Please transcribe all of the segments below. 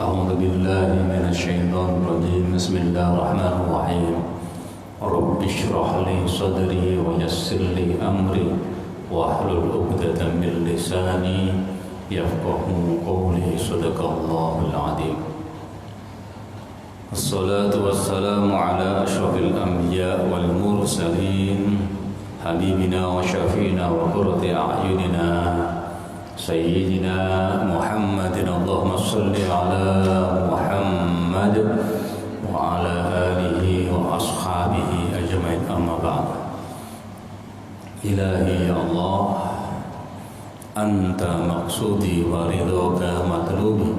أعوذ بالله من الشيطان الرجيم بسم الله الرحمن الرحيم رب اشرح لي صدري ويسر لي أمري واحلل عقدة من لساني يفقهوا قولي صدق الله العظيم الصلاة والسلام على أشرف الأنبياء والمرسلين حبيبنا وشفينا وقرة أعيننا سيدنا محمد اللهم صل على محمد وعلى آله وأصحابه أجمعين أما بعد إلهي يا الله أنت مقصودي ورضاك مطلوبي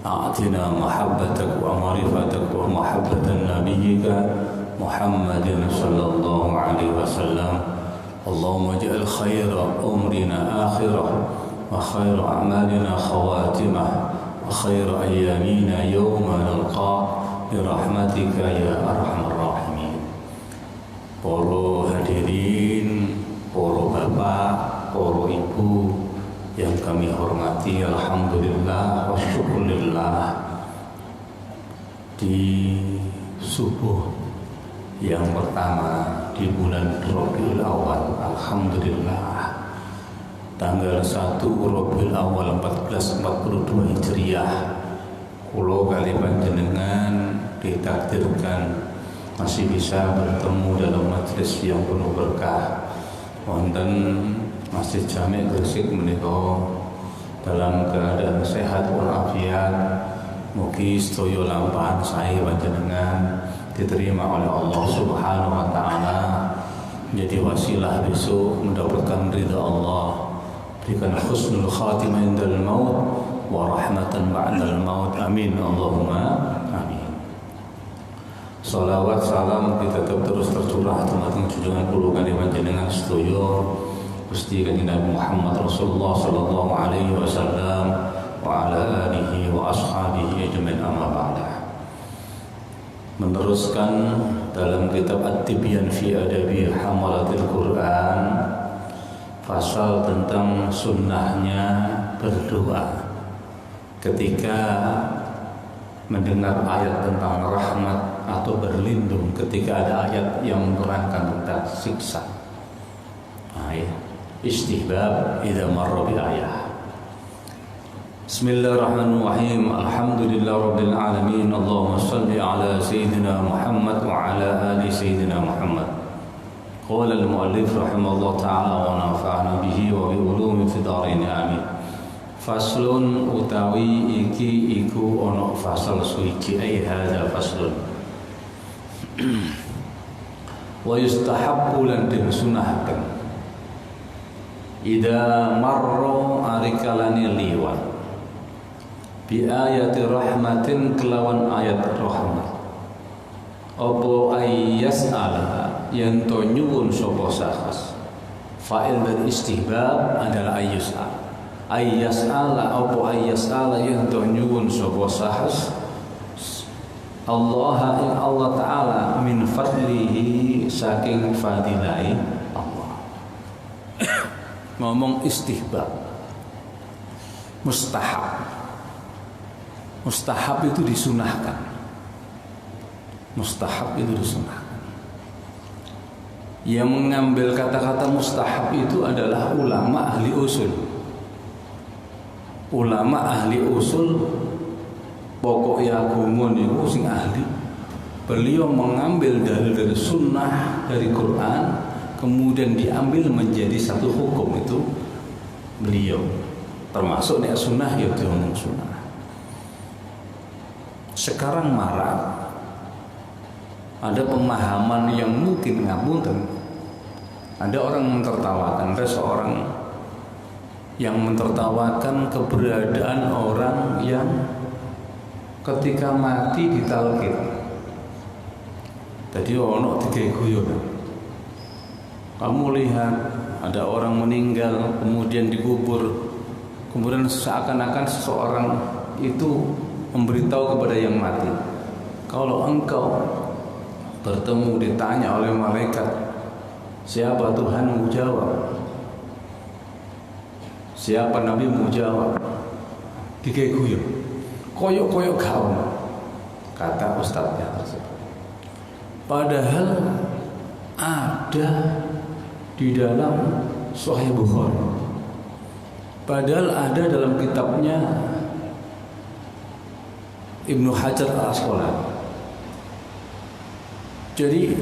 أعطنا محبتك ومعرفتك ومحبة نبيك محمد صلى الله عليه وسلم اللهم اجعل خير أمرنا آخرة وخير أعمالنا خواتمة وخير أيامنا يوم نلقاك برحمتك يا أرحم الراحمين. Para hadirin, para bapak, para ibu yang kami hormati, alhamdulillah wa syukurillah, di subuh yang pertama di bulan Rabiul Awal, alhamdulillah tanggal 1 Rabiul Awal 1442 Hijriah, kula kali panjenengan ditakdirkan masih bisa bertemu dalam majelis yang penuh berkah wonten Masjid Jami' Gresik menika dalam keadaan sehat walafiat. Mugi sedaya lampahan sae panjenengan diterima oleh Allah Subhanahu wa taala, menjadi wasilah besok mendapatkan ridha Allah. Berikan husnul khatimah indal maut wa rahmatan ba'dal maut. Amin Allahumma amin. Salawat salam kita tetap terus tercurah dumateng junjungan kula kali panjenengan sedaya Gusti Kanjeng Nabi Muhammad Rasulullah sallallahu alaihi wasallam wa ala alihi wa ashabihi ajmain amma ba'da. Meneruskan dalam kitab At-Tibyan fi Adabi Hamalatil Quran, pasal tentang sunnahnya berdoa ketika mendengar ayat tentang rahmat atau berlindung ketika ada ayat yang menerangkan tentang siksa. Istihbab idza marra bi ayah. Bismillahirrahmanirrahim. Alhamdulillahirabbil alamin. Allahumma shalli ala sayyidina Muhammad wa ala ali sayyidina Muhammad. Qala al-muallif rahimahullah ta'ala wa nafa'ana bihi wa bi ulumi fid dharain amin. Faslun utawi iki iku ana fasal suci ai hadza faslun. Wa yustahabbu lan disunahkan idza marra arikalani liwat bi ayati rahmatin kelawan ayat rahmat apa ayyas'ala yang to nyuwun sapa sahas. Fa'il dari istihbab adalah ayyas'ala apa ayyas'ala yang to nyuwun sapa sahas Allah ing Allah taala min fadlihi saking fadilai Allah. Ngomong istihbab, mustahab itu disunahkan. Mustahab itu disunahkan. Yang mengambil kata-kata mustahab itu adalah ulama ahli usul. Ulama ahli usul pokok agama niku sing ahli. Beliau mengambil dari sunnah, dari Quran, kemudian diambil menjadi satu hukum itu beliau. Termasuk nek sunnah ya diomong sunnah. Sekarang marak ada pemahaman yang mungkin ngapunten. Ada orang mentertawakan, ada seorang yang mentertawakan keberadaan orang yang ketika mati ditalqin. Jadi ono tiga guyon. Kamu lihat ada orang meninggal kemudian dikubur, kemudian seakan-akan seseorang itu memberitahu kepada yang mati, kalau engkau bertemu ditanya oleh malaikat siapa Tuhanmu, jawab. Siapa Nabimu, jawab. Dikai guyon. koyok-koyok gaun, kata ustadznya tersebut. Padahal ada di dalam Sahih Bukhari. Padahal ada dalam kitabnya Ibnu Hajar Al-Asqalani. Jadi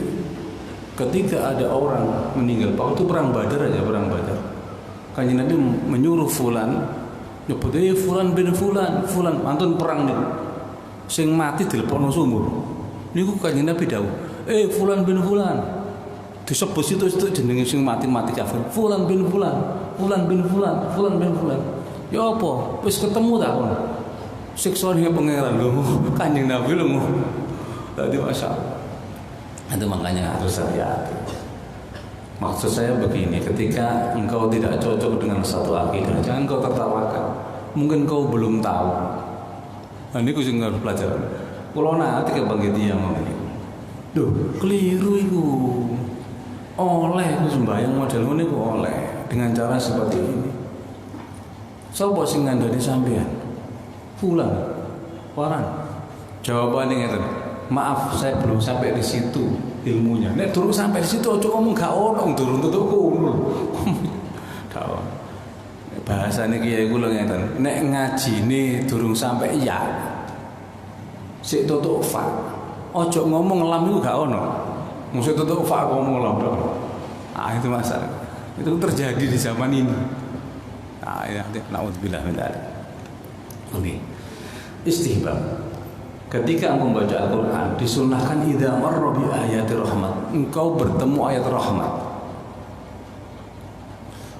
ketika ada orang meninggal, waktu perang Badar aja, perang Badar, Kanjeng Nabi menyuruh fulan, nyebut fulan bin fulan, fulan mantun perang niku. Sing mati dilepokno sumur. Niku Kanjeng Nabi dawuh, fulan bin fulan. Disebut situ jenenge sing mati kafir. Fulan bin fulan, fulan bin fulan, fulan bin fulan. Ya apa? Wis ketemu tak kon? Siksane pangeran lho, Kanjeng Nabi lho. Tadi masyaallah. Itu makanya harus hati-hati. Maksud saya begini, ketika engkau tidak cocok dengan satu akidah, jangan kau tertawakan. Mungkin kau belum tahu. Nah, ini kucing harus pelajaran. Kalau nanti ke bangkit dia ngomong, duh, keliru itu. Oleh itu sembahyang model ini ku oleh dengan cara seperti ini. Sopo sing ngandani sampean? Fulan. Waran. Jawabannya ngeten. Maaf, saya belum sampai di situ ilmunya. Nek turun sampai di situ aja ngomong gak ono turun tutuk ngono. Gak. Bahasane kiai kula ngeten. Nek ngajine durung sampai ya. Sik tutuk fa. Aja ngomong lam iku gak ono. Mesti tutuk fa ngomong lam. Ah itu masalah. Itu terjadi di zaman ini. Ah ya, naudzubillah min dzalik. Oke. Istihbab. Ketika engkau membaca Al-Quran, disunahkan idza marra bi ayati rahmat, engkau bertemu ayat rahmat.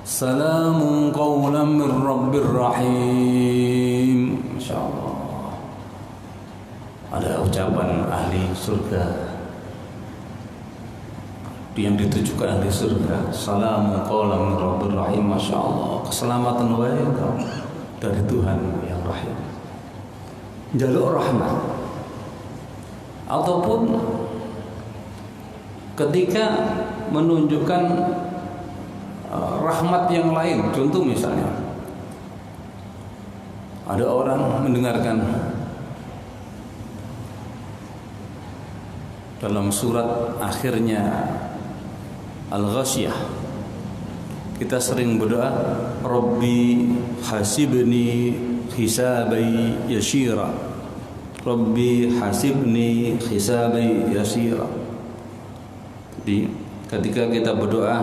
Salamun qawlan min rabbir rahim. Masyaallah. Ada ucapan ahli surga yang ditujukan ahli surga. Salamun qawlan min rabbir rahim. Masyaallah. Keselamatan wae dari Tuhan yang rahim. Jaluk rahmat. Ataupun ketika menunjukkan rahmat yang lain, contoh misalnya ada orang mendengarkan dalam surat akhirnya Al-Ghasyiyah, kita sering berdoa, Rabbi hasibni hisabai yashira, Rabbi hasibni hisabai yasira. Jadi ketika kita berdoa,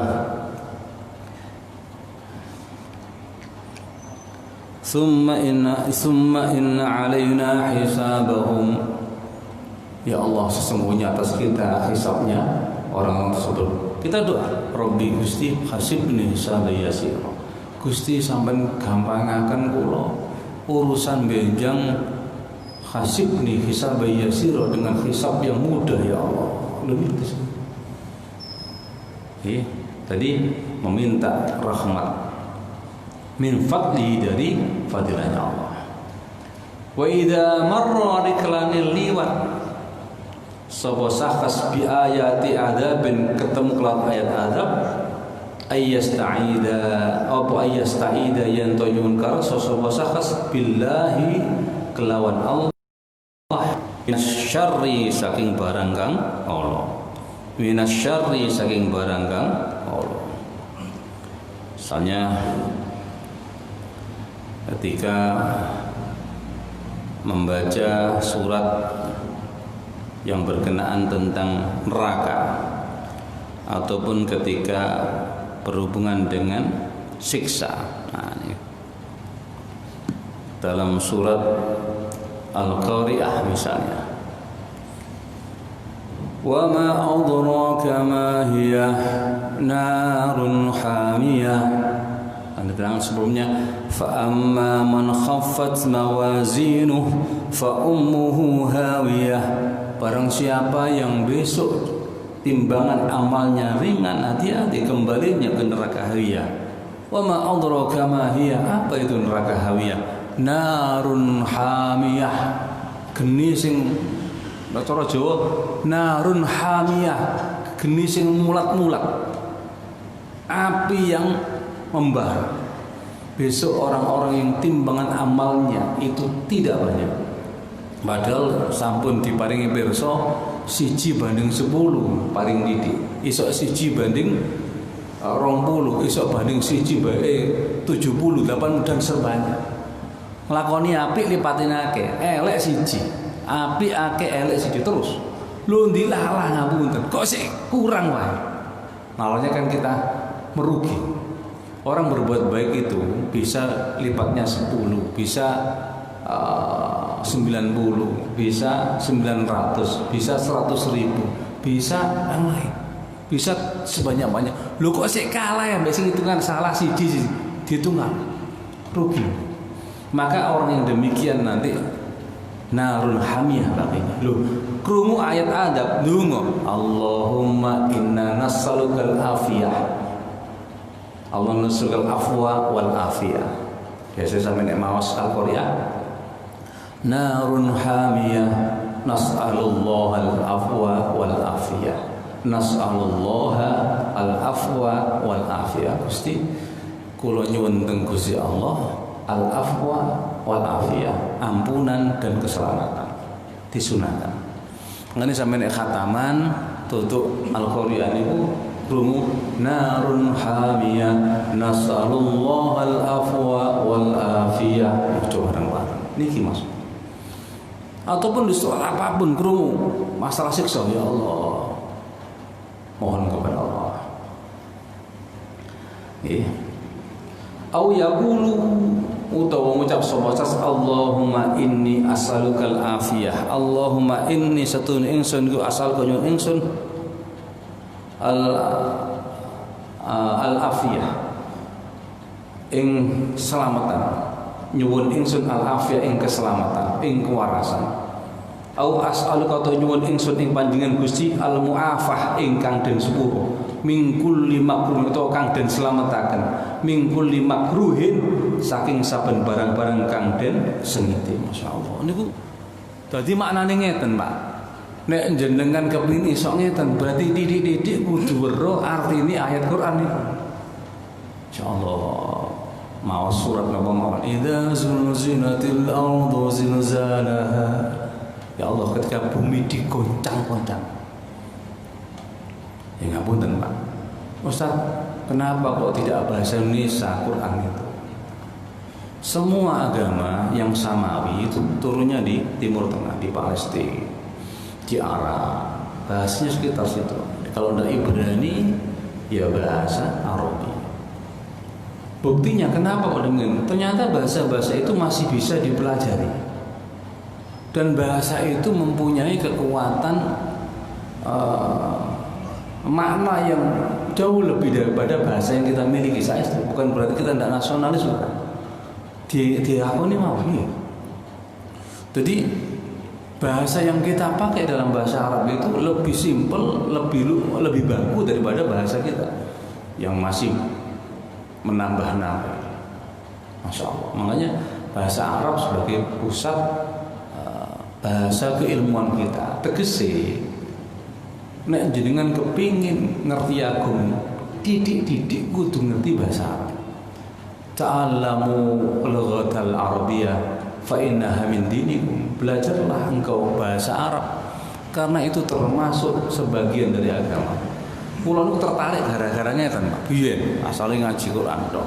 summa inna alaina hisabahum, ya Allah sesungguhnya atas kita hisabnya orang tersebut. Kita doa, Rabbi Gusti hasibni hisabai yasira, Gusti sampean gampangaken kula urusan benjang, hasibni hisabai yasira, dengan hisab yang mudah ya Allah. Lebih itu. Tadi meminta rahmat min fadli, dari fadilahnya Allah. Wa idza marra riklanil liwat, sapa sakas bi ayati adzabin, ketemu kelan ayat azab, ayyasta'ida apa ayyasta'ida yen to nyuwun karsa sapa sakas billahi kelawan Allah, minasyarri saking barang kang Allah, minasyarri saking barang kang Allah. Misalnya ketika membaca surat yang berkenaan tentang neraka, ataupun ketika berhubungan dengan siksa. Nah, ini dalam surat Al-Qari'ah misalnya, wa ma adraka ma hiya narun hamiyah. Anda terang sebelumnya, fa amma man khaffat mawazinuh fa ummuhu hawiyah. Barang siapa yang besok timbangan amalnya ringan, hati-hati kembalinya ke neraka hawiyah. Wa ma adraka ma hiya, apa itu neraka hawiyah? Narun hamiyah, geni sing cara Jawa, narun hamiyah, geni sing mulat-mulat, api yang membara. Besok orang-orang yang timbangan amalnya itu tidak banyak, Padahal sampun diparingi pirsa 1:10 paring didik. Isok 1:20, isok banding 1:70, dan serbanya. Nglakoni apik lipatin akeh, elek 1. Apik akeh elek 1 terus. Lho ndilalah ngapunten. Kok sik kurang wae. Malah kan kita merugi. Orang berbuat baik itu bisa lipatnya 10, bisa 90, bisa 900, bisa 100.000, bisa yang lain, bisa sebanyak-banyak. Lo kok sih kalah ya, biasanya hitungan salah siji dihitungan rugi. Maka orang yang demikian nanti narun hamiyah baginya. Lo krungu ayat adab dungo, Allahumma inna nas'alukal afiyah. Allah nas'alukal afwa wal afiyah. Biasa sampe nek maos Al-Qur'an narun hamiyah nas'alullah al-afwa wal afiyah, nas'alullah al-afwa wal afiyah. Gusti kula nyuwun teng Gusti Allah al-afwa wal afiyah, ampunan dan keselamatan disunahkan. Ngene sampeyan nek khataman tutuk Al-Qur'an niku krungu narun hamiyah nas'alullah al-afwa wal afiyah. Coba bareng-bareng niki maksud. Ataupun di soal apapun krungu masalah siksa, ya Allah mohon kepada Allah. Au yaqulu utawa ngucap sapa Allahumma inni as'alukal afiyah, Allahumma inni satun ingsun ku asal nyuwun ingsun al afiyah ing selamatan, nyuwun ingsun al afiyah ing keselamatan, ing kewarasan. Au as'aluka ta nyuwun ingsun ing panjenengan Gusti al muafah ingkang den sepuro, min kulli makruh utawa kang den slametaken, min kulli makruhin saking saben barang-barang kang den sengiti. Masyaallah niku dadi maknane ngeten, Pak. Nek jenengan kepengin iso ngeten berarti didik-didik kudu weruh artine ayat Quran niku. Insyaallah mau surat napa mawon idza zulzilatil ardu zilzalaha. Ya Allah ketika bumi digoncang-goncang. Ya ngapunten Pak Ustaz, kenapa kok tidak bahasa Indonesia Quran itu? Semua agama yang samawi itu turunnya di Timur Tengah, di Palestina, di Arab, bahasanya sekitar situ. Kalau tidak Ibrani ya bahasa Arabi. Buktinya kenapa kok demikian? Ternyata bahasa-bahasa itu masih bisa dipelajari. Dan bahasa itu mempunyai kekuatan makna yang jauh lebih daripada bahasa yang kita miliki. Saya bukan berarti kita tidak nasionalis, bukan. Diakoni mau nih. Jadi bahasa yang kita pakai dalam bahasa Arab itu lebih simpel, lebih baku daripada bahasa kita yang masih menambah-nambah. Masya Allah. Makanya bahasa Arab sebagai pusat bahasa keilmuan kita. Tegese nek jenengan kepingin ngerti agama, didik kudu ngerti bahasa Arab. Ta'allamu lughatal arabiyyah fa innaha min dinikum. Belajarlah engkau bahasa Arab karena itu termasuk sebagian dari agama. Kula niku tertarik gara-gara ngeten, Pak. Biyen asale ngaji Quran tok.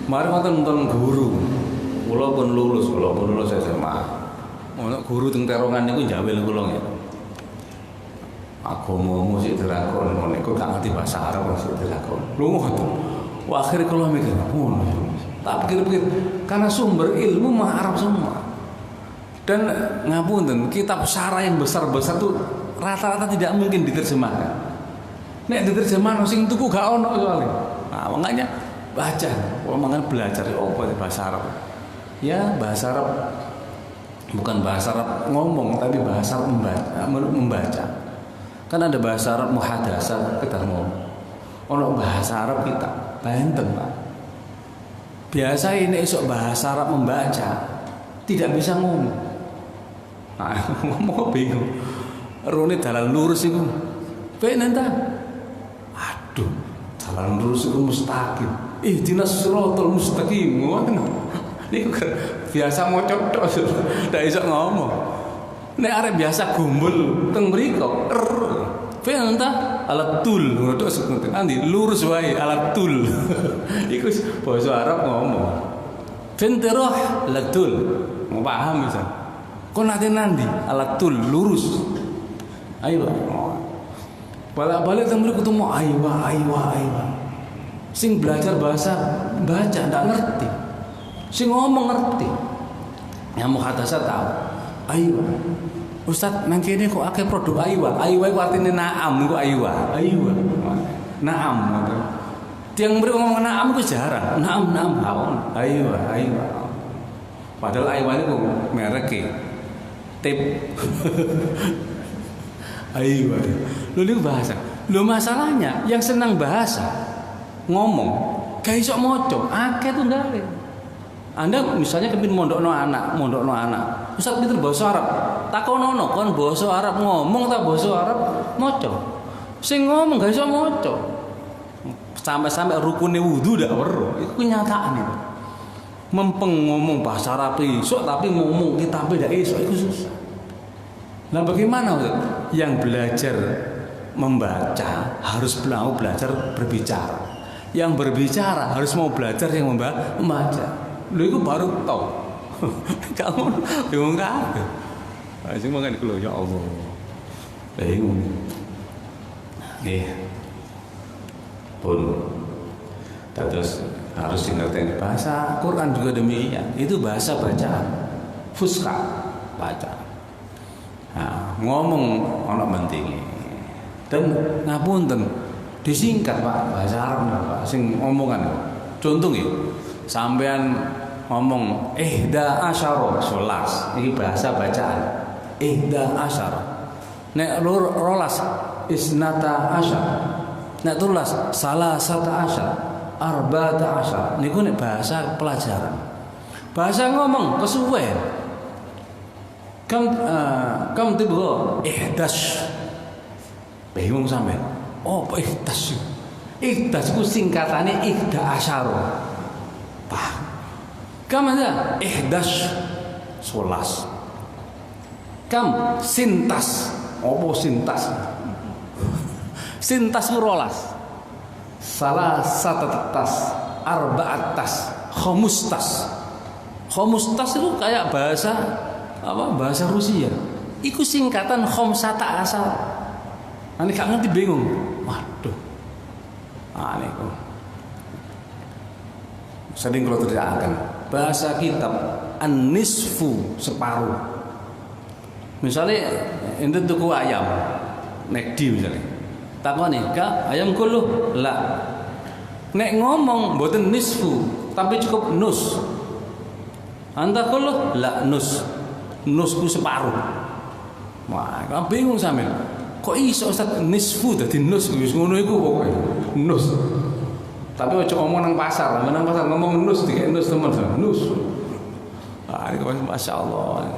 Mari wonten guru. Kula pun lulus SMA. Ono guru teng Terongan niku njawel kula nggih. Agamamu sik dilakon, niku gak ngerti bahasa Arab sik dilakon. Lho ngoten. Wah, akhirnya kula mikir, tak pikir-pikir karena sumber ilmu mah Arab semua. Dan ngapunten, kitab syarah yang besar-besar tuh rata-rata tidak mungkin diterjemahkan. Nek diterjemahkan sing tuku gak ono soalnya. Nah, makanya baca, makanya belajar apa bahasa Arab. Ya, bahasa Arab bukan bahasa Arab ngomong, tapi bahasa Arab membaca. Kan ada bahasa Arab muhadasah kita ngomong. Ono bahasa Arab kita, benten Pak. Biasa ini esok bahasa Arab membaca, tidak bisa ngomong. Nah, ngomong bingung. Rone dalan lurus itu, penenta. Aduh, jalan lurus itu mustaqim. Ihdinas siratal mustaqim. Niku biasa maca tok, ndak iso ngomong. Nek arek biasa gumbul teng mriko, entah alat tul ngono tok sekunten. Andi lurus wae alat tul. Iku basa Arab ngomong. Fenteroh latul. Mau paham bisa. Kok nate nandi alat tul lurus. Ayo. Balik-balik teng mriko ketemu aywa. Sing belajar bahasa baca ndak ngerti. Sing ngomong ngerti. Yang muhadasah tahu. Aywa. Ustaz, nang kene kok akeh produk aywa. Aywa iku artine naam, kok aywa. Naam. Tiang mriko ngomong naam ku jarang. Naam. Aywa. Padahal aywa itu merek tip. Aywa. Lho niku bahasa. Lho masalahnya yang senang bahasa ngomong gak iso maca, akeh tunggale. Anda misalnya kepin mondokno anak. Ustaz pinter basa Arab. Takonono kon basa Arab ngomong ta basa Arab maca. Sing ngomong gak iso maca. Sampai rukune wudu ndak weruh. Iku kenyataan itu. Mempeng ngomong bahasa Arab iso tapi ngomong kitabe ndak iso iku susah. Nah bagaimana Ustaz? Yang belajar membaca harus mau belajar berbicara. Yang berbicara harus mau belajar yang membaca. Lho iku baru tau. Kamu bingung kabeh. Sing mangan iku lho ya Allah. Bingung. Nggih. Pun terus harus ngerti bahasa Quran juga demikian. Itu bahasa bacaan. Fuska baca. Nah, ngomong ana pentinge. Dan ngapunten disingkat Pak bahasa Arab Pak sing omongan. Contoh nggih. Sampean ngomong asyara 11 iki bahasa bacaan. Asyara. Nek rolas isnata asyara. Nek tulas salasata asyara, arba'ata asyara. Niku nek bahasa pelajaran. Bahasa ngomong kesuwen. Kam tiba ihdas. Bingung sampean. Oh, ihdas. Ihdas ku singkatane ihda asyara. Paham? Kam ada ihdas 11. Kam sintas. Apa sintas? Sintas rolas. Salah satu tas, arba'at tas, khomustas. Khomustas itu kayak bahasa bahasa Rusia. Iku singkatan khomsata asal. Nanti gak ngerti bingung. Waduh. Niku. Sering kalau terjadikan bahasa kitab an-nisfu separuh. Misalnya ente tuku ayam nekdi misalnya. Takone, "Kak, ayam kuluh?" La. Nek ngomong mboten nisfu, tapi cukup nus. Anta kuluh? La nus. Nusku separuh. Wah, kan bingung sampean. Kok iso Ustaz nisfu dadi nus wis ngono iku pokoke. Nus. Tapi ojo ngomong nang pasar ngomong nus dikek nus teman nus. Ini Masya Allah.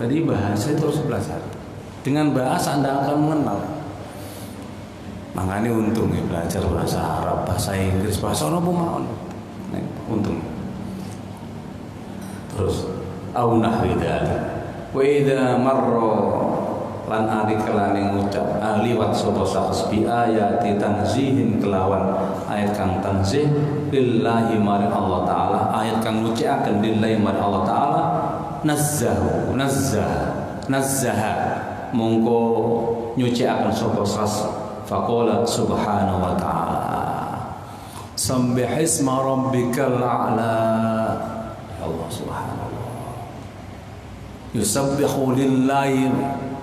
Jadi bahasa itu harus belajar. Dengan bahasa Anda akan mengenal. Makanya untung ya belajar bahasa Arab, bahasa Inggris, bahasa apa mau. Untung. Terus au nahwi dzalik. Wa idza marra lan ari kelane ngucap liwat sapa saks bi ayati tanzihin kelawan ayat kang tanzih lillahi mari Allah taala, ayat kang ngucapkeun lillahi mari Allah taala, nazzaha mongko nyucikaken sapa saks faqala subhanahu wa ta'ala sambihisma rabbikal a'la. Allah subhanallah yusabbihu lillahi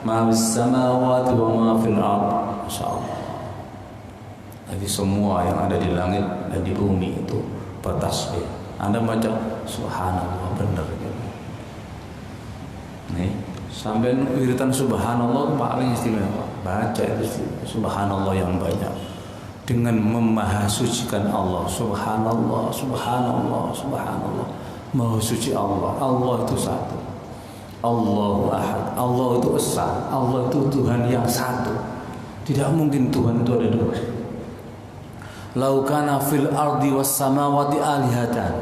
ma fis samawati wa ma fil ardh. Masyaallah. Jadi semua yang ada di langit dan di bumi itu bertasbih. Anda baca subhanallah benar gitu. Nih, sampai wiritan subhanallah paling istimewa. Baca itu subhanallah yang banyak dengan memahasucikan Allah. Subhanallah, subhanallah, subhanallah. Maha suci Allah. Allah itu satu. Allahu Ahad. Allah itu esa. Allah itu Tuhan yang satu. Tidak mungkin Tuhan itu ada dua. Lau kana fil ardi was samawati alihatan.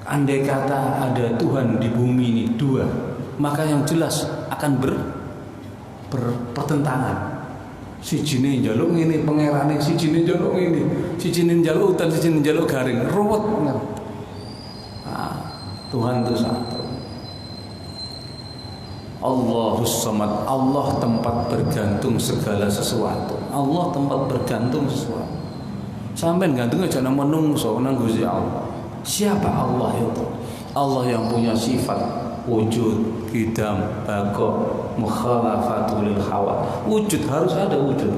andai kata ada Tuhan di bumi ini dua, maka yang jelas akan berpertentangan. Sijine njaluk ngene pangerane, sijine njaluk ngene, sijine njaluk udan, sijine njaluk garing, ruwet bener. Nah, Tuhan itu satu. Allahus Samad, Allah tempat bergantung segala sesuatu. Allah tempat bergantung sesuatu. Sampai gantung aja nang menungso nang Gusti Allah. Siapa Allah itu? Allah yang punya sifat wujud, qidam, baqa, mukhalafatul hawa. Wujud harus ada wujud.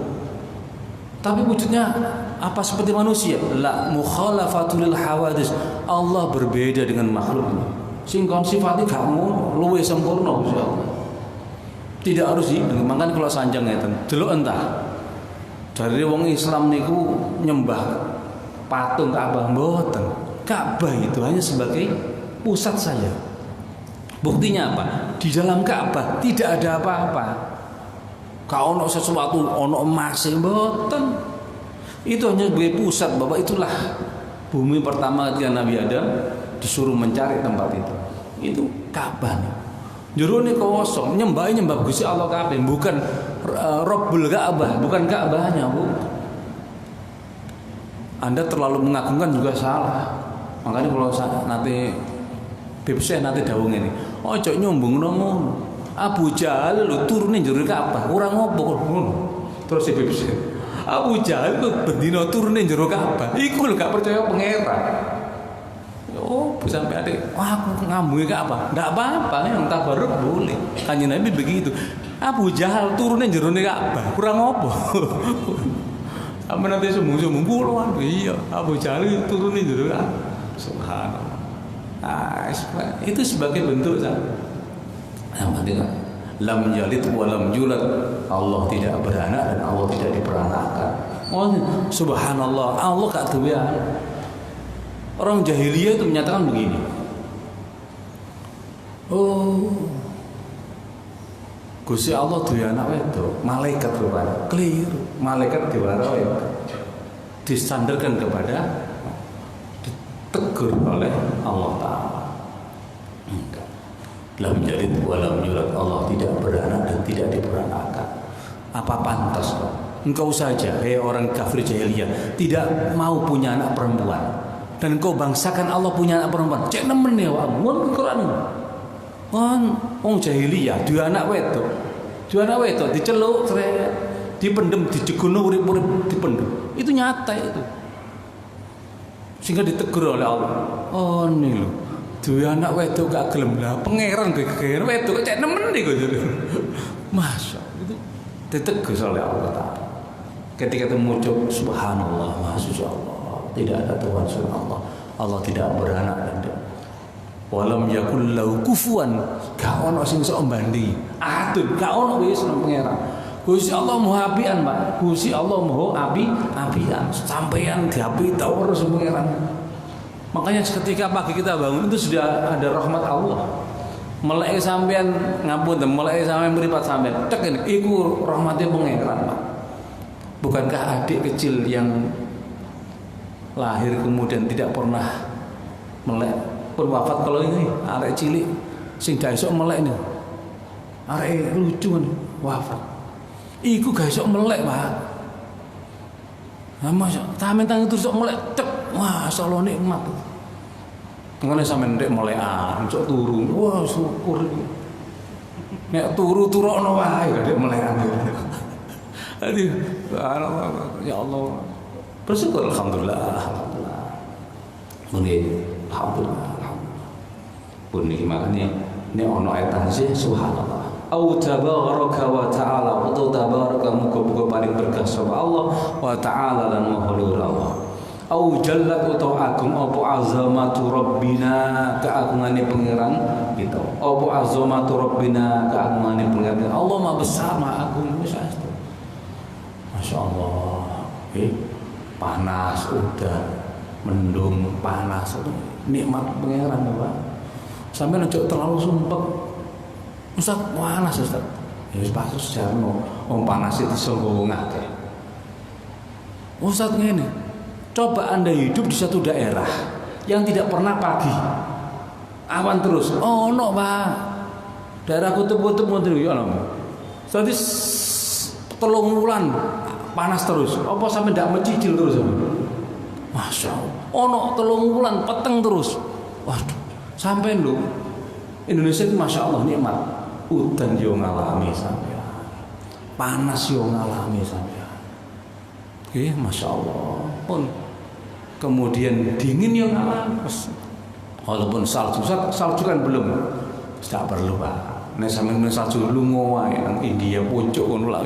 Tapi wujudnya apa seperti manusia? La mukhalafatul hawadis. Allah berbeda dengan makhluknya. Sing kon sifate gak ngono, luwih sempurna Gusti Allah. Tidak harus makanya kalau sanjang ngeten, delok entah. Dari wong Islam niku nyembah patung Ka'bah mboten. Ka'bah itu hanya sebagai pusat saja. Buktinya apa? Di dalam Ka'bah tidak ada apa-apa. Kau ono sesuatu, ono emas mboten. Itu hanya sebagai pusat, Bapak. Itulah bumi pertama ketika Nabi Adam disuruh mencari tempat itu. Itu Ka'bah nih. Jurune kosong, nyembah Gusti Allah kabeh, bukan Rabbul Ka'bah, bukan Ka'bahnya, Bu. Anda terlalu mengagungkan juga salah. Makanya kalau nanti Bibseh nanti dawuh ngene, ojo nyombongno ngono. Abu Jahal lho turune njero Ka'bah, ora ngopo ngono. Terus si Bibseh, Abu Jahal lho bendina turune njero Ka'bah, iku lho gak percaya pangeran. Oh, sampai ada, wah aku ngambungi Ka'bah. Enggak apa-apa, yang tabarruk boleh. Kanjeng Nabi begitu. Abu Jahal turune njero Ka'bah, kurang ngopo. Sampe nanti sumbung-sumbung puluhan. Iya, Abu Jahal turune njero Ka'bah. Subhanallah. Nah, itu sebagai bentuk yang penting lam yalid wa lam yulad. Allah tidak beranak dan Allah tidak diperanakan. Oh, subhanallah, Allah gak duwe anak. Orang jahiliyah itu menyatakan begini. Oh, Gusti Allah duwe anak wedok, malaikat rupanya. Keliru. Malaikat diwara wedok. Disandarkan kepada ditegur oleh Allah Ta'ala. Enggak. Lam yalid wa lam yulad. Allah tidak beranak dan tidak diperanakan. Apa pantas? Engkau saja, orang kafir jahiliyah, tidak mau punya anak perempuan. Dan kau bangsakan Allah punya anak perempuan. Cek nemen ya wae. Mun Quran. Wong jahiliyah dua anak wedok. Dua anak wedok diceluk, dipendem, dijegono urip-urip dipendem. Itu nyata itu. Sehingga ditegur oleh Allah. Oh nih lho. Dua anak wedok gak gelem lah. Pangeran geger wedok cek nemen iki kok. Masya itu ditegur oleh Allah Ta'ala. Ketika itu muncul subhanallah, masya Allah. Tidak ada Tuhan selain Allah. Allah tidak beranak dan tidak. Walam yakul lahu kufuwan. Gak ono sing iso mbandingi. Aduh, gak ono wis nang pangeran. Gusti Allah Maha apian, Pak. Gusti Allah Maha apian. Sampeyan diapi tawur pangeran. Makanya ketika pagi kita bangun itu sudah ada rahmat Allah. Melek sampean ngapun, melek sampean mripat sampean. Cek ini, iku rahmatnya pangeran, Pak. Bukankah adik kecil yang lahir kemudian tidak pernah melek pun wafat? Kalau ini arek cilik sing gak iso melek nih, arek lucu nih wafat, iku gak iso melek, Pak. Nah, masa tamen-tamen terus iso melek cek, wah Allah nikmat. Ngene sampean ndek melekan sok turu, wah syukur. Nek turu-turokno wae gak ndek melekan. Aduh, ya Allah. Bersyukur alhamdulillah. Mungkin alhamdulillah. Pun niki makane nek ana etan sih subhanallah. Au tabaraka wa ta'ala, wa tabaraka muga-muga paling berkah sapa Allah wa ta'ala lan maha luhur Allah. Au jallat utawa agung apa azamatu rabbina, keagungane pangeran kita. Apa azamatu rabbina, keagungane pangeran Allah maha besar maha agung wis. Masyaallah. Panas udan, mendung panas itu nikmat pangeran, Pak. Sampai ojo terlalu sumpek. Ustaz panas Ustaz. Ya wis pas jarno, wong panas itu sanggo wong akeh. Ustaz ngene. Coba Anda hidup di satu daerah yang tidak pernah pagi, Awan terus. Ono, Pak. Daerah kutub-kutub ngoten yo ono. Dadi 3 wulan panas terus. Apa sampe ndak mencicil terus? Masya Allah. Ono 3 wulan peteng terus. Waduh, sampean lho. Indonesia itu Masya Allah nikmat. Udan yo ngalami sampean. Panas yo ngalami sampean. Oke, Masya Allah. Pun kemudian dingin yo ngalami. Walaupun salju kan belum. Tidak perlu, Pak. Nek sampean salju lunga wae nang India pucuk ngono lho.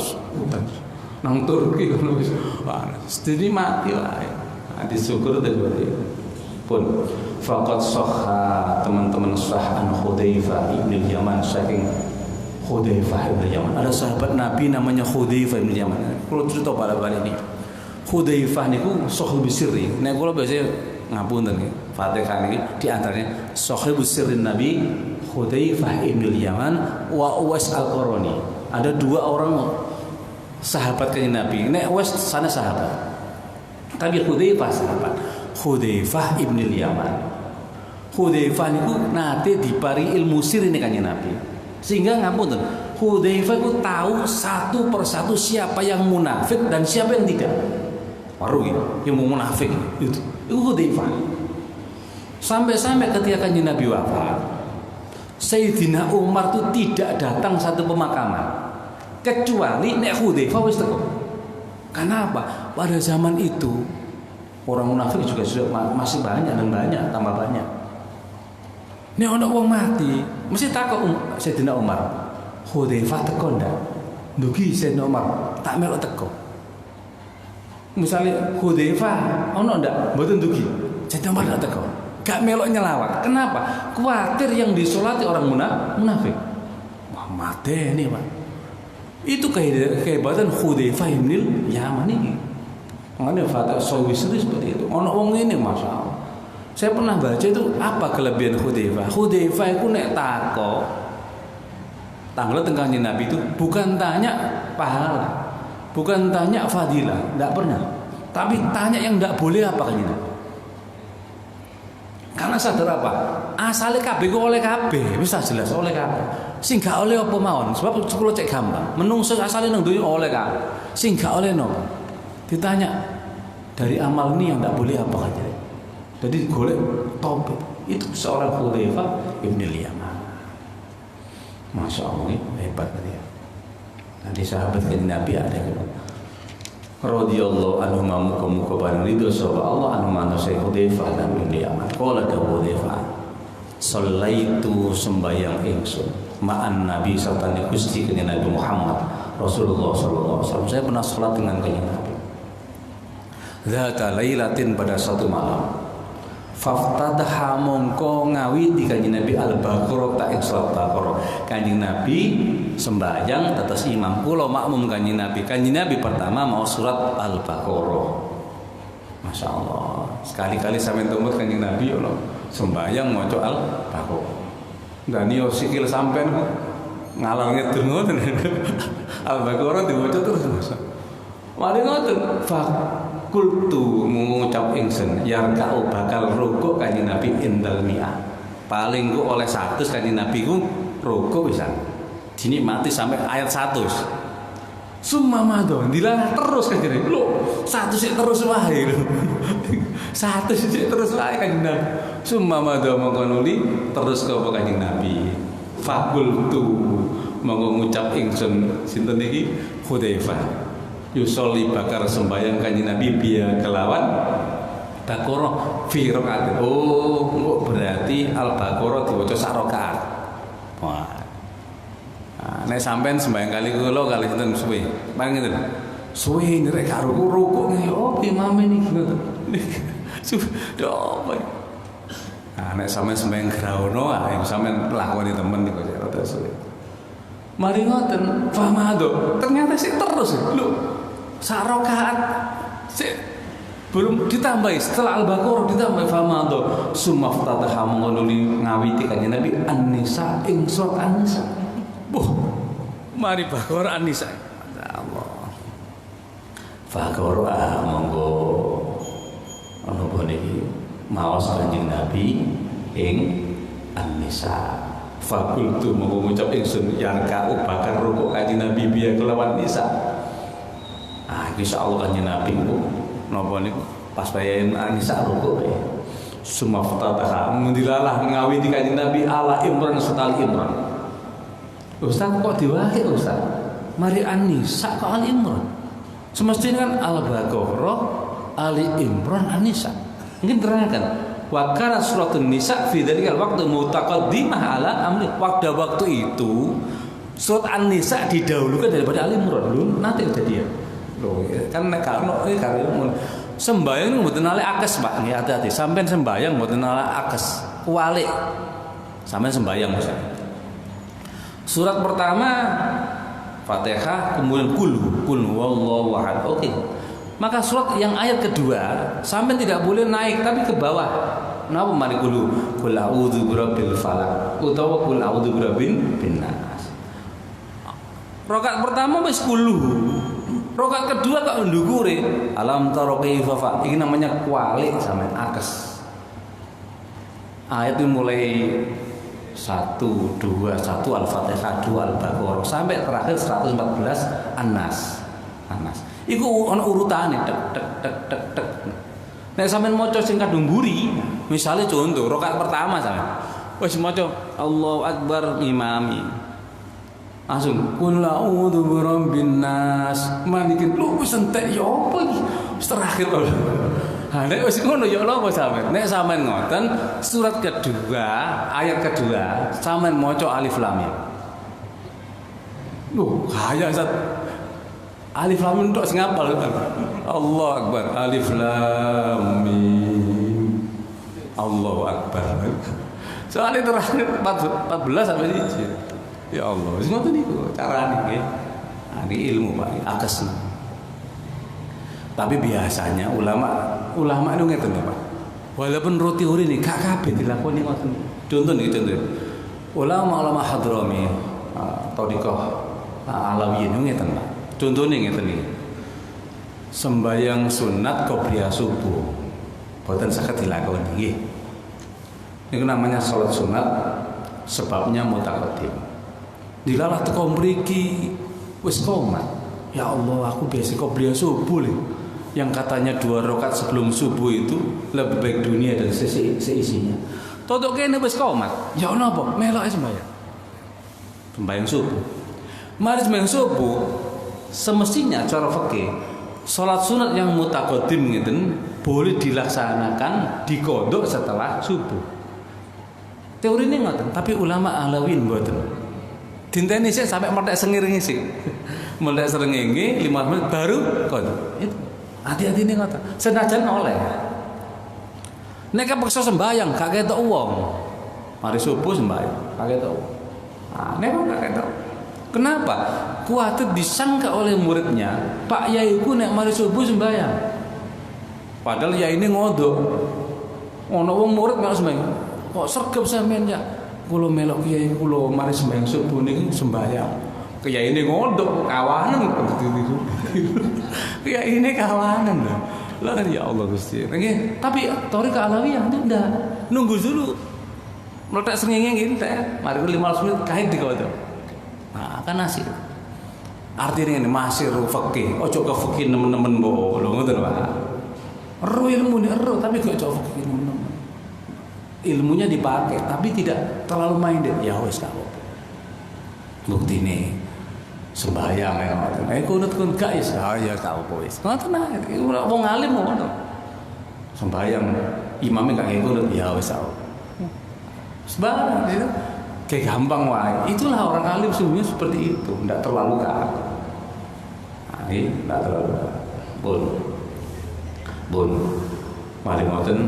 Nang Turki ngono wis. Jadi mati wae. Nanti syukur teh pun faqad sahha teman-teman sah an Hudzaifah bin Yaman saking Hudzaifah bin Yaman. Ada sahabat Nabi namanya Hudzaifah bin Yaman. Kalau cerita pada bali ini. Hudzaifah niku sahibus sirri. Nek kula biasa ngapunten nggih. Fatihah niki di antaranya sahibus sirri Nabi Hudzaifah bin Yaman wa Uwais Al-Qarani. Ada 2 orang sahabat kanjeng Nabi. Nek Uwais sana sahabat. Tapi Hudzaifah sahabat. Hudzaifah ibn Yaman. Hudzaifah niku nate dipari ilmu sirri kanjeng Nabi. Sehingga ngapunten, Hudzaifah itu tahu satu persatu siapa yang munafik dan siapa yang tidak. Baru yang munafik itu Hudzaifah. Sampai-sampai ketika kanjeng Nabi wafat, Sayyidina Umar itu tidak datang satu pemakaman kecuali nek Hudzaifah wis teko. Kenapa? Pada zaman itu orang munafik juga sudah masih banyak dan banyak, tambah banyak. Nek ana wong mati, mesti takok Sayyidina Umar, Hudzaifah teko ndak? Ndugi Sayyidina Umar, tak melok teko. Misalnya Hudzaifah ana ndak? Mboten ndugi. Sayyidina Umar ndak teko. Gak melok nyelawat. Kenapa? Kuatir yang disolati orang munafik. Wah, mati nih, Pak. Itu kehebatan Hudzaifah bin Yaman ini. Makanya Fatah Sawisri seperti itu. Ono wong ini Masya Allah. Saya pernah baca itu apa kelebihan Hudzaifah. Hudzaifah itu nek tako tanggal tengahnya Nabi itu bukan tanya pahala, bukan tanya fadilah, tidak pernah. Tapi tanya yang tidak boleh apa kan Nabi. Karena sadar apa? Asale kabeh ku oleh kabeh, wis jelas oleh kabeh. Sing gak oleh apa mawon? Sebab kula cek gampang. Menungso asale nang donya oleh kabeh. Sing gak oleh napa? Ditanya dari amal ini yang tidak boleh apa aja. Jadi golek topik itu seorang Hudzaifah bin Yaman. Masya Allah, hebat dia. Nanti sahabat kanjeng Nabi ada yang radhiyallahu anhu muga-muga ban ridho sapa Allah anu manungsa Hudzaifah bin Yaman. Qala Hudzaifah, "Shallaitu sembayang ingsun ma'an Nabi sallallahu Gusti kanjeng Nabi Muhammad Rasulullah sallallahu alaihi wasallam." Saya pernah salat dengan kanjeng Nabi. Dzata lailatin pada satu malam. Faftataha mongko ngawiti kanjeng Nabi Al-Baqarah tak surat Baqarah. Kanjeng Nabi sembahyang atas imam kula makmum kanjeng Nabi. Kanjeng Nabi pertama mau surat Al-Baqarah. Masya Allah. Sekali-kali sampai tumut kanjeng Nabi Allah sembahyang maca Al-Baqarah. Dan yo sikil sampean ngalor ngedul ngoten. Al-Baqarah diwaca terus Mas. Mari ngoten kultu mengucap ingsun yarka'u bakal rukuk kanjeng Nabi indal mi'ah. Paling ku oleh 100 kanjeng Nabi ku rukuk pisan. Dinikmati sampai ayat 100. Summa madon dilarang terus kanjeng Nabi. Lho, 100 sik terus wae lho. 100 sik terus wae kanjeng Nabi. Summa madon mongko nuli terus ke kanjeng Nabi. Fakultu mongko ngucap ingsun sinten iki Hudzaifah. Yusolli bakar sembahyang kanjeng Nabi biya kelawan Baqarah fi rakaat. Oh, kok berarti Al-Baqarah diwaca sak rakaat. Wah. Nah, nek sampean sembahyang kali kula kali sinten suwe. Paling ngeten. Suwe nek karo rukuk ngene oh imame niki ngoten. Sudah. Nah, nek sampean sembahyang grahono ae sampean lakoni temen niku rada suwe. Mari ngoten, famado. Ternyata sih terus lho. Sak rakaat sik belum ditambahi setelah Al-Baqarah ditambahi famado sumaftataha mongoluli ngawiti kanjeng Nabi An-Nisa ing surat An-Nisa. Mari Baqarah An-Nisa. Allah. Baqarah monggo ana niki maos kanjeng Nabi ing An-Nisa. Fakultu mau ngucap ingsun yang kau bakar rukuk kanjeng Nabi biya kelawan nisa. Insyaallah kanjeng Nabi ku napa niku pas bayain nisa rukuk ya. Sumaftataha mendilalah ngawiti kanjeng Nabi ala Imran setali Imran. Ustaz kok diwakil Ustaz? Mari An-Nisa kok Ali Imran. Semestinya kan Al-Baqarah, Ali Imran, An-Nisa. Mungkin terangkan. Wa kana suratun Nisa fi dzalikal waqtu mutaqaddimah ala amri. Pada waktu itu surat An-Nisa didahulukan daripada Ali Imran. Lho, nanti kejadian. Loh, kan nek karo sembayang mboten ale akes, Pak. Nggih hati-hati. Sampeyan sembayang mboten ale akes. Kuwalik. Sampeyan sembayang Mas. Surat pertama Fatihah, kemudian kul huwallahu ahad. Oke. Maka surat yang ayat kedua sampai tidak boleh naik tapi ke bawah. Napa mari kul a'udzu birabbil falaq utawa kul a'udzu birabbin nas. Rakaat pertama wis kulu. Rakaat kedua kok ndukure alam tara kaifa fa. Ini namanya kualik sampean akes. Ayat itu mulai 1, 2, 1 Al-Fatihah, 2 Al-Baqarah sampai terakhir 114 An-Nas. Iku ana urutane tek. Nek sampean maca sing kadung mburi, misale contoh rakaat pertama sampean. Wis maca Allahu Akbar imami. Langsung qul a'udzu birabbin nas. Manikin lu wis entek ya apa iki? Wis terakhir lho. Ha nek wis ngono ya Allah sampean. Nek sampean ngoten surat kedua, ayat kedua sampean maca alif lam mim. Loh, kaya Ustaz. Alif lam mim tok sing hafal Allahu Akbar. Alif lam mim. Allahu Akbar. Soalnya terakhir 14 sampai 1. Ya Allah, wis ngoten niku carane nggih. Ini ilmu Pak, akesna. Tapi biasanya ulama itu ngeten Pak. Walaupun roti uri nih gak kabeh dilakoni ngoten. Contoh nih contoh. Ulama Hadrami, Thariqah Alawiyin ngeten Pak. Contohnya ngeten iki. Sembayang sunat qobliyah subuh. Boten saged dilakoni nggih. Niku namanya salat sunat sebabnya mutaqaddim. Dilalah teko mriki wis qomat. Ya Allah, aku biasa qobliyah subuh lho. Yang katanya 2 rakaat sebelum subuh itu lebih baik dunia dan seisinya. Toto kene wis qomat. Ya napa? Melok sembayang. Sembayang subuh. Mari sembayang subuh semestinya cara fikih salat sunat yang mutaqaddim ngeten boleh dilaksanakan dikodok setelah subuh. Teori ini ngoten, tapi ulama Alawin mboten. Dinteni sik sampai methek sengirenge sik. Methek srengenge 5 menit baru kodok. Itu hati-hati nih ngoten. Senajan oleh. Nek kepeksa sembayang gak ketok wong. Mari subuh sembayang, gak ketok. Nah, nek gak ketok. Kenapa? Kuatir disangka oleh muridnya, Pak Yai ku nek mari subuh sembayang. Padahal Yai ini ngodok. Ono wong murid melok sembayang. Kok sregep sampean ya? Kula melok Kiai kula mari sembayang subuh niki sembayang. Kiai ini ngodok kawanan gitu. Kiai ini kawanan lho. Lah kan ya Allah Gusti. Nggih, tapi Thariqah Alawiyah ndak. Nunggu dulu. Meletak srengenge nggih teh. Mari 15 menit kae dikodok. Nah, kan asik. Artinya ini masih ru fikih. Ojo ke fikih nemen-nemen mbok. Lho ngoten Pak. Ru ilmu nih ru tapi gak ojo fikih nemen-nemen. Ilmunya dipakai tapi tidak terlalu minded. Ya wis gak apa-apa. Buktine sembahyang ya ngoten. Kunut kun gak is. Ya gak apa wis. Ngoten ae. Wong alim ngono. Sembahyang imamnya gak kunut ya wis apa. Sembahyang itu kayak gampang wae. Itulah orang alim sungguhnya seperti itu, tidak terlalu kaku. Nah, ini tidak terlalu kaku. Bun. Mari ngoten.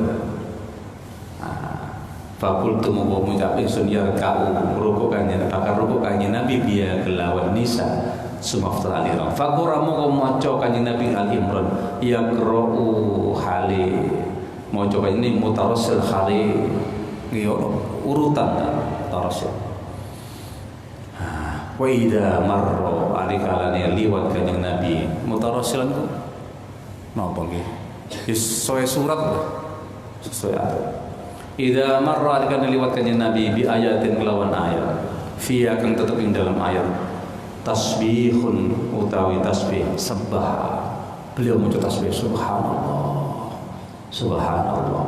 Fakultu mau mengucap ingsun ya kau rukukannya, bakal rukukannya Nabi biya kelawan nisa sumaftal aliram. Fakura mau maca kanjeng Nabi Al Imran yang qra'u hali maca ini mutarassil hali urutan tarasyid. Wa idza marra alikalane liwat kanjeng Nabi mutarasilan ku napa nggih? Sesuai surat sesuai ayat. Idza marra alikana liwat kanjeng Nabi bi ayatin kelawan ayat. Fiya kang tetep ing dalam ayat. Tasbihun utawi tasbih sebah. Beliau maca tasbih subhanallah. Subhanallah.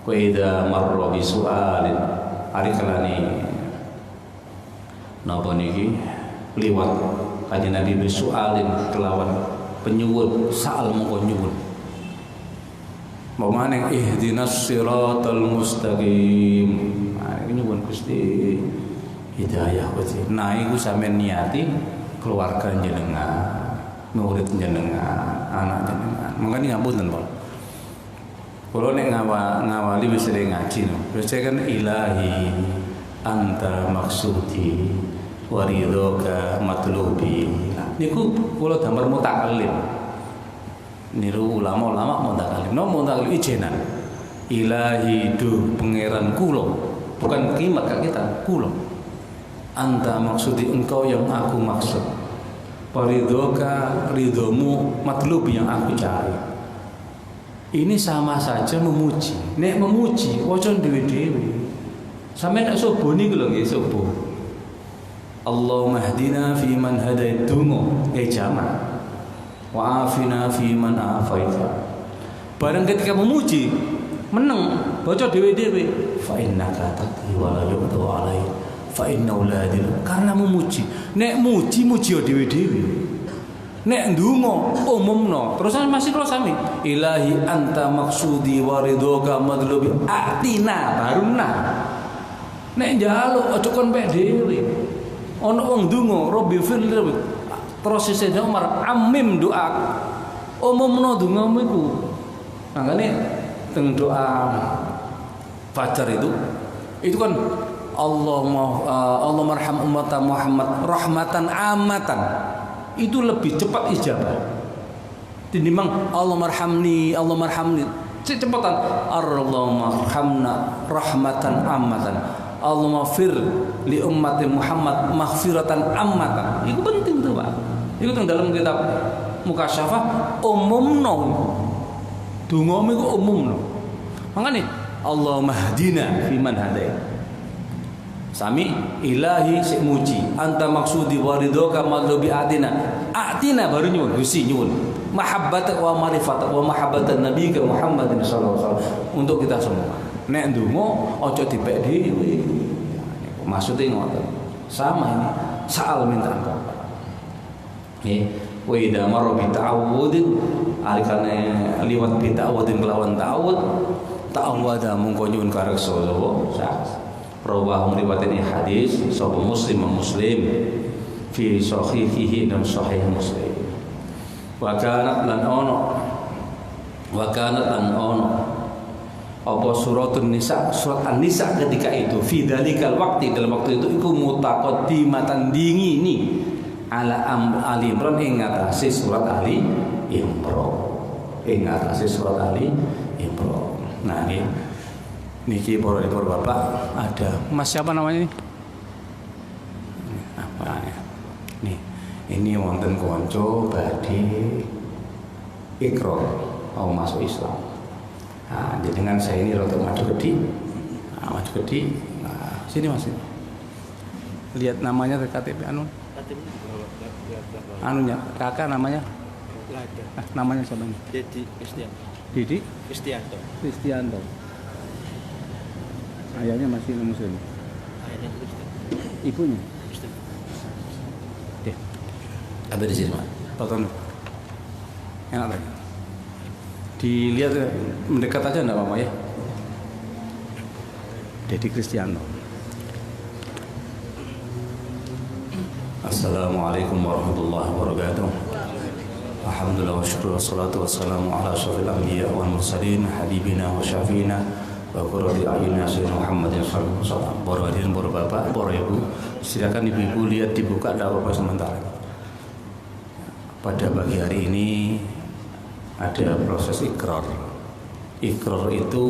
Wa idza marra bi su'alin arikalani napa niki liwat kanjeng Nabi bi su'alin kelawan penyuwun sa'al mongko nyuwun. Mau maneh ihdinas siratal mustaqim. Nah, ini nyuwun Gusti hidayah Gusti. Nah, iku sampeyan niati keluarga jenengan, murid jenengan, anak jenengan. Mangkane ngapunten, Pak. Kula nek ngawali wis sering ngaji no. Terus kan ilahi anta maksudi wa ridhoka matlubi. Niku kula damel mutakallim. Niru ulama-ulama mutakalim. No mutakalim ijenan. Ilahi du pangeran kula, bukan kimat kak kita, kula. Anta maksudi engkau yang aku maksud. Paridhoka ridhomu matlub yang aku cari. Ini sama saja memuji. Nek memuji waca dhewe-dhewe. Sampe nek subuh niku lho nggih subuh. Allahumma hdina fi man hadait dungo jamaah. Wa afina fi man afaita. Barang ketika memuji meneng baca dhewe-dhewe fa innaka taqi wa la yuqdu alai fa inna uladil karena memuji nek muji dhewe-dhewe nek ndonga umumno terus masih kalau sami ilahi anta maksudi wa ridhoka madlubi atina baruna nek njaluk aja kon pek dhewe ana wong ndonga rabbi firli prosesnya Umar amim doa umumno dongamu iku makane teng doa fajar itu kan Allah marham umat Muhammad rahmatan amatan itu lebih cepat ijabah tinimbang Allah marhamni cepatan Allahumma marhamna rahmatan amatan Allahumma fir li ummati Muhammad maghfiratan ammatan itu penting tuh Pak. Itu dalam kitab Mukasyafah umumno. Donga iku umumno. Mangane Allahumma hdina fi man hadait. Sami ilahi sik muji anta maksudi wa ridhoka madlubi atina baru nyuwun Gusti nyuwun mahabbat wa marifat wa mahabbatan nabi Muhammadin sallallahu alaihi wasallam untuk kita semua. Nek ndonga aja dipek dhewe. Maksudnya ngoten. Sama ini saal minta apa. Wa idza marra bi ta'awudin alikane liwat bi ta'awudin kelawan ta'awuda mongko nyuwun kareksa rawahu riwayatine hadis sahih Muslim fi sahihihi dan sahih Muslim wa kanat lan ono apa surat An-Nisa ketika itu fi dalikal waqti dalam waktu itu iku mutaqaddimatan dingini ala Ali Imran ing ngatasi surat Ali Imran. Nah niki para bapak ada Mas siapa namanya ini? Apa ya? Nih ini wonten konco badhe ikrar mau masuk Islam. Nah, dengan saya ini rotok maju gede. Nah, sini Mas. Lihat namanya ke KTP anunya kakak namanya namanya siapa ini? Didi Kristianto. Ayahnya masih muslim. Ibunya Muslim. Deh. Ada di sini, Pak. Tonton. Enak lagi. Dilihat mendekat aja enggak apa-apa ya. Dedi Kristianto. Assalamualaikum warahmatullahi wabarakatuh. Alhamdulillah wa syukur wassalatu wassalamu ala asyrafil anbiya wal mursalin habibina wa syafiina wa qurrati a'yunina sayyidina Muhammadin sallallahu alaihi wasallam. Para hadirin, para bapak, para ibu, silakan ibu-ibu lihat dibuka dakwah sementara. Pada pagi hari ini ada proses ikrar. Ikrar itu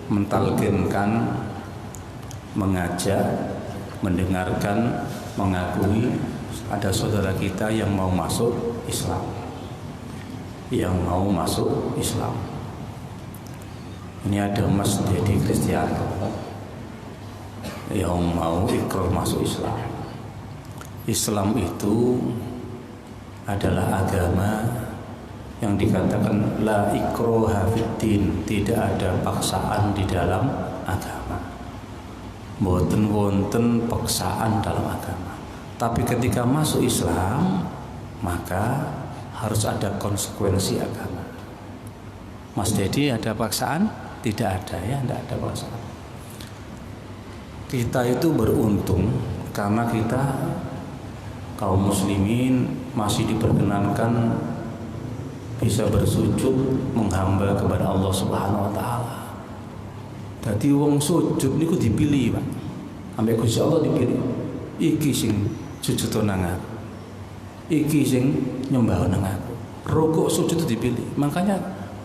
mentalkinkan, mengajak, mendengarkan, mengakui ada saudara kita yang mau masuk Islam. yang mau masuk Islam. Ini ada Mas Dedi Kristianto yang mau ikrar masuk Islam. Islam itu adalah agama yang dikatakan la ikraha fiddin, tidak ada paksaan di dalam agama. Mboten wonten paksaan dalam agama. Tapi ketika masuk Islam, maka harus ada konsekuensi agama. Mas Dedi, ada paksaan? Tidak ada ya, tidak ada paksaan. Kita itu beruntung karena kita kaum muslimin masih diperkenankan bisa bersujud menghamba kepada Allah Subhanahu wa taala. Dadi wong sujud niku dipilih, Pak. Ambek Gusti Allah dipilih. Iki sing sujud nang aku. Iki sing nyembah nang aku. Rukuk sujud itu dipilih. Makanya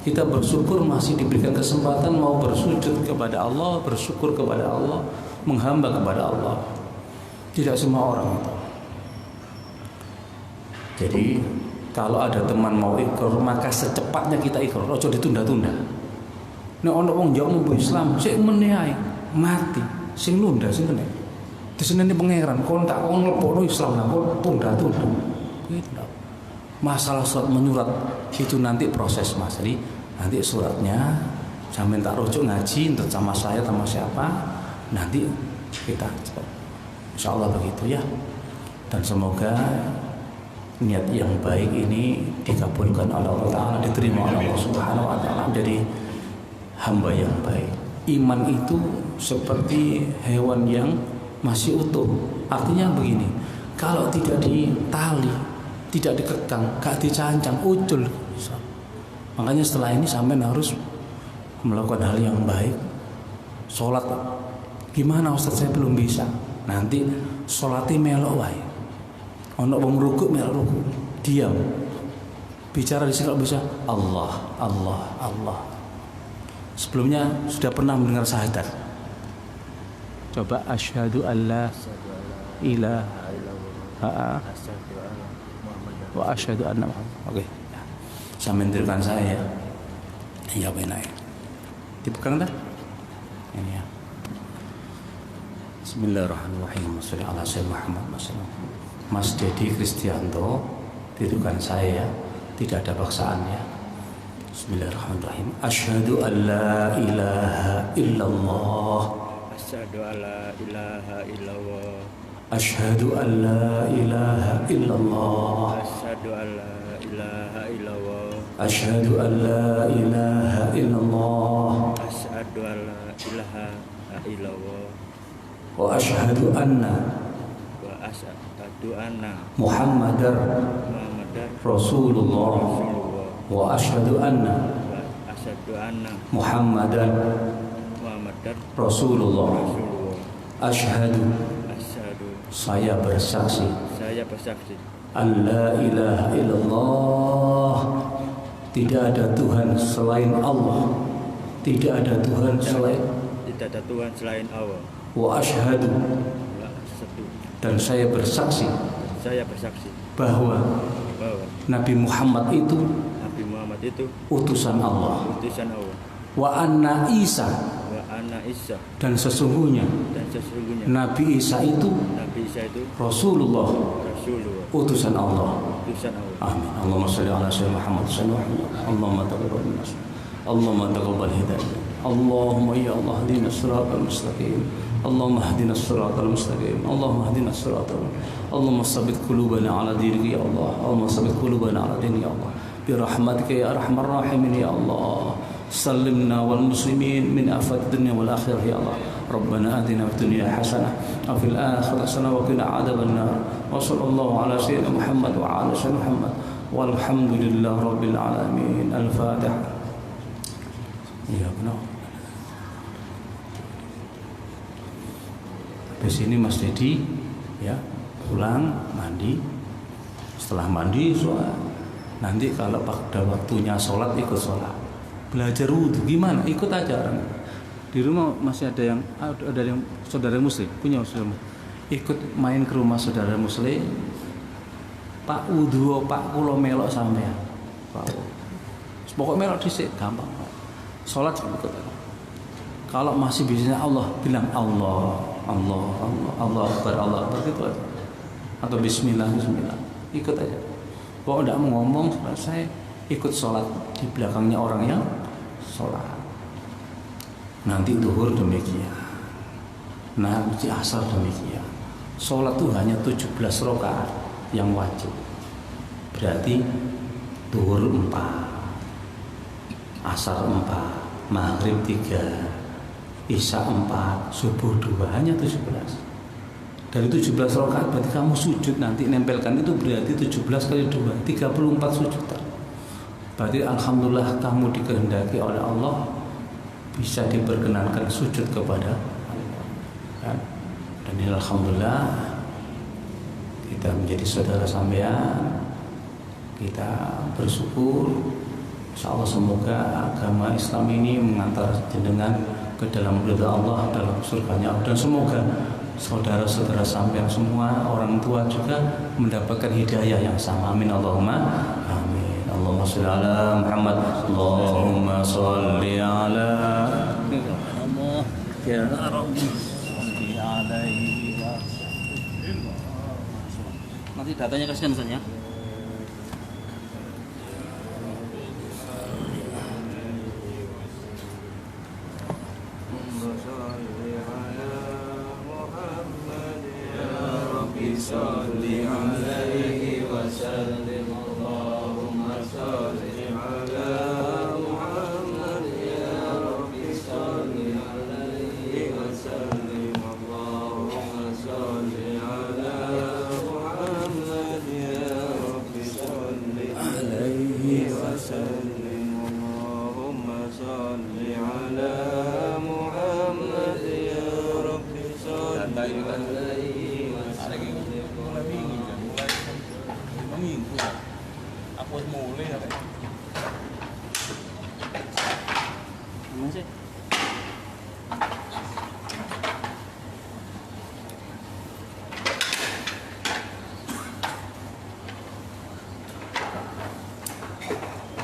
kita bersyukur masih diberikan kesempatan mau bersujud kepada Allah, bersyukur kepada Allah, menghamba kepada Allah. Tidak semua orang itu. Jadi kalau ada teman mau ikrar, maka secepatnya kita ikrar, ojo ditunda-tunda. Nek ana wong njawab mlebu Islam, sik meneh ae, mati. Sing nunda sinten nek? Diseneni pangeran, kon tak kon mlebokno Islam nang kon tunda-tunda. Gitu. Masalah surat menyurat itu nanti proses Mas. Jadi nanti suratnya sampean tak rujuk ngaji entah sama saya sama siapa, nanti kita insyaallah begitu ya. Dan semoga niat yang baik ini dikabulkan oleh Allah Ta'ala, diterima oleh Allah Subhanahu wa Ta'ala, jadi hamba yang baik. Iman itu seperti hewan yang masih utuh. Artinya begini, kalau tidak ditali, tidak dikekang, gak dicancang, ucul. Makanya setelah ini sampean harus melakukan hal yang baik. Sholat, gimana Ustaz, saya belum bisa. Nanti sholatnya melok wae. Ono wong rukuk melok rukuk, diam. Bicara di sini kalau bisa Allah, Allah, Allah. Sebelumnya sudah pernah mendengar syahadat. Coba asyhadu alla ilaha illallah wa asyhadu anna Muhammad. Oke. Saya mendengarkan saya ya. Iya benar. Dipegang dah. Ini ya. Bismillahirrahmanirrahim. Shalli ala sayyidina Muhammad sallallahu. Mas Dedi Kristianto, titukan saya, tidak ada paksaan ya. Bismillahirrahmanirrahim. Asyhadu an la ilaha illallah. Asyhadu an la ilaha illallah. Asyhadu an la ilaha illallah. Asyhadu an la ilaha illallah. Asyhadu an la ilaha illallah. Asyhadu an la ilaha illallah. Wa asyhadu anna Muhammadar Rasulullah. Wa asyhadu anna Muhammadan Rasulullah. Asyhadu, saya bersaksi, alla ilaha illallah, tidak ada Tuhan selain Allah, tidak ada Tuhan selain Allah. Wa asyhadu, dan saya bersaksi bahwa Nabi Muhammad itu utusan Allah. Wa anna Isa, dan sesungguhnya Nabi Isa itu Rasulullah, utusan Allah. Amin. Allahumma shalli ala sayyidina Muhammad sallallahu alaihi wasallam. Allahumma taqabbal minna. Allahumma taqabbal hidayah. Allahumma ya Allah hdina siratal mustaqim. Allahumma hdina siratal mustaqim. Allahumma hdina siratal. Allahumma tsabbit qulubana ala dinika ya Allah. Allahumma tsabbit qulubana ala dinika ya Allah. Bi rahmatika ya arhamar rahimin ya Allah. Sallimna wal muslimin min afat dunya wal akhirah ya Allah. Rabbana atina fid dunya hasanah wa fil akhirati hasanah wa qina adzaban nar. Wa sallallahu ala sayyidina Muhammad wa ala sayyidina Muhammad. Walhamdulillahi rabbil alamin. Al-Fatihah. Ya benar. Di sini Mas Dedi ya pulang mandi. Setelah mandi sholat. Nanti kalau pada waktunya sholat ikut sholat. Belajar wudhu gimana? Ikut aja orang. Di rumah masih ada yang saudara muslim, punya saudara muslim. Ikut main ke rumah saudara muslim. Pak wudhu, Pak kulo melok sampean. Pak Pokoknya melok dhisik gampang. Salat ikut. Kalau masih bisa Allah, bilang Allah, Allah, Allah, Allah Akbar, Allah Akbar gitu aja. Atau Bismillah, Bismillah, ikut aja. Pokoknya tidak mau ngomong, selesai ikut sholat di belakangnya orang yang sholat. Nanti duhur demikian, nanti asar demikian. Sholat itu hanya 17 rakaat yang wajib. Berarti duhur 4, asar 4, maghrib 3, Isya 4, subuh 2, hanya 17. Dari 17 rakaat berarti kamu sujud nanti nempelkan itu berarti 17 kali 2, 34 sujudan. Berarti alhamdulillah kamu dikehendaki oleh Allah bisa diperkenankan sujud kepada Allah. Kan? Dan ini alhamdulillah kita menjadi saudara sampean, kita bersyukur. Insyaallah semoga agama Islam ini mengantar jenengan ke dalam ridha Allah, dalam surganya Allah, dan semoga saudara-saudara sampean semua, orang tua juga mendapatkan hidayah yang sama. Amin Allahumma amin. Allahumma sholli ala Muhammad. Allahumma sholli ala Allah ya Rabbi sholli alaihi wa nanti datanya kasihkan saja. Salli alaihi wa sallim. Allahumma salli ala Muhammad ya Rabbi salli alaihi wa sallim. Allahumma salli ala Muhammad ya Rabbi salli alaihi wa sallim. Allahumma salli ala Muhammad ya Rabbi salli alaihi. Aku mulai apa? Masih.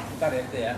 Bentar ya itu ya.